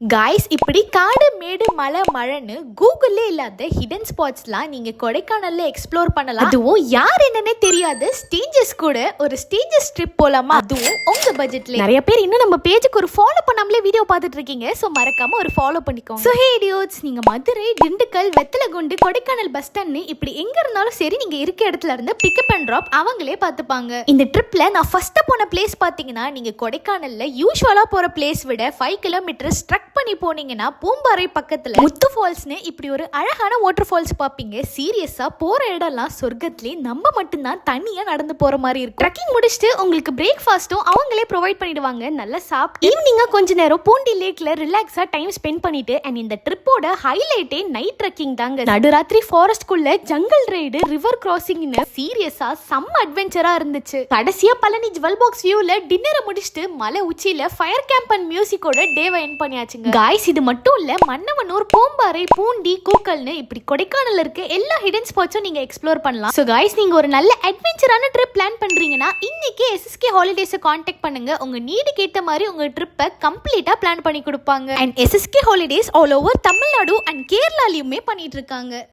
Guys, இப்படி காடு மேடு மலை மழைன்னு கூகுள்ல இல்லாத ஹிடன் ஸ்பாட்ஸ்லாம் நீங்க கொடைக்கானல்ல எக்ஸ்ப்ளோர் பண்ணலாம். அதுவும் யார் என்னன்னே தெரியாது ஸ்டேஜஸ் கூட ஒரு ஸ்டேஜஸ் ட்ரிப் போலாமா, அதுவும் உங்க பட்ஜெட்ல. நிறைய பேர் இன்னும் நம்ம பேஜுக்கு ஒரு ஃபாலோ பண்ணாமலே வீடியோ பார்த்துட்டு இருக்கீங்க. சோ மறக்காம ஒரு ஃபாலோ பண்ணிக்கோங்க. சோ ஹே இடியோட்ஸ், நீங்க மதுரை, திண்டுக்கல், வெத்தலகுண்டு, கொடைக்கானல் பஸ் ஸ்டாண்ட் இப்படி எங்க இருந்தாலும் சரி, நீங்க இருக்க இடத்துல இருந்து பிக்கப் அண்ட் டிராப் அவங்களே பார்த்துப்பாங்க. இந்த ட்ரிப்ல நான் ஃபர்ஸ்ட் போன பிளேஸ் பாத்தீங்கன்னா, நீங்க கொடைக்கானல்ல யூஸ்வலா போற பிளேஸ் விட 5 கிலோமீட்டர் ஸ்ட்ரக் பண்ணி போனீங்கன்னா பூம்பாறை பக்கத்துல முத்து ஃபால்ஸ்னு இப்படி ஒரு அழகான வாட்டர் ஃபால்ஸ் பாப்பீங்க. சீரியஸா போற இடம்லாம் சொர்க்கத்திலே நம்ம மட்டும்தான் தனியா நடந்து போற மாதிரி இருக்கும். ட்ரெக்கிங் முடிச்சுட்டு உங்களுக்கு பிரேக்ஃபாஸ்ட்டும் அவங்களே ப்ரொவைட் பண்ணிடுவாங்க. நல்லா சாப்பிட்டு ஈவினிங்கா கொஞ்ச நேரம் பூண்டி லேக்ல ரிலாக்ஸா டைம் ஸ்பெண்ட் பண்ணிட்டு அண்ட் இந்த ட்ரிப்போட ஹைலைட்டே நைட் ட்ரெக்கிங் தாங்க. நடுராத்திரி ஃபாரஸ்ட் குள்ள ஜங்கல் ரைடு, ரிவர் கிராசிங்னு சீரியஸா செம்ம அட்வென்ச்சரா இருந்துச்சு. கடைசியா பழனி ஜுவல் பாக்ஸ் வியூல டின்னரை முடிச்சுட்டு மலை உச்சியில ஃபயர் கேம்ப் அண்ட் மியூசிக்கோட டேவை எண்ட் பண்ணியாச்சுங்க. காய்ஸ், இது மட்டும் இல்ல, மன்னவனூர், பூம்பாறை, பூண்டி, கூக்கல்னு இப்படி கொடைக்கானல்ல இருக்க எல்லா ஹிடன் ஸ்பாட்ஸும் நீங்க எக்ஸ்ப்ளோர் பண்ணலாம். சோ காய்ஸ், நீங்க ஒரு நல்ல அட்வென்ச்சரான ட்ரிப் பிளான் பண்றீங்கன்னா இன்னைக்கு SSK ஹாலிடேஸை கான்டாக்ட் பண்ணுங்க. உங்க நீடுக்கு ஏத்த மாதிரி உங்க ட்ரிப்பை கம்ப்ளீட்டா பிளான் பண்ணி கொடுப்பாங்க. And SSK holidays all over Tamil Nadu and கேரளாலயுமே பண்ணிட்டு இருக்காங்க.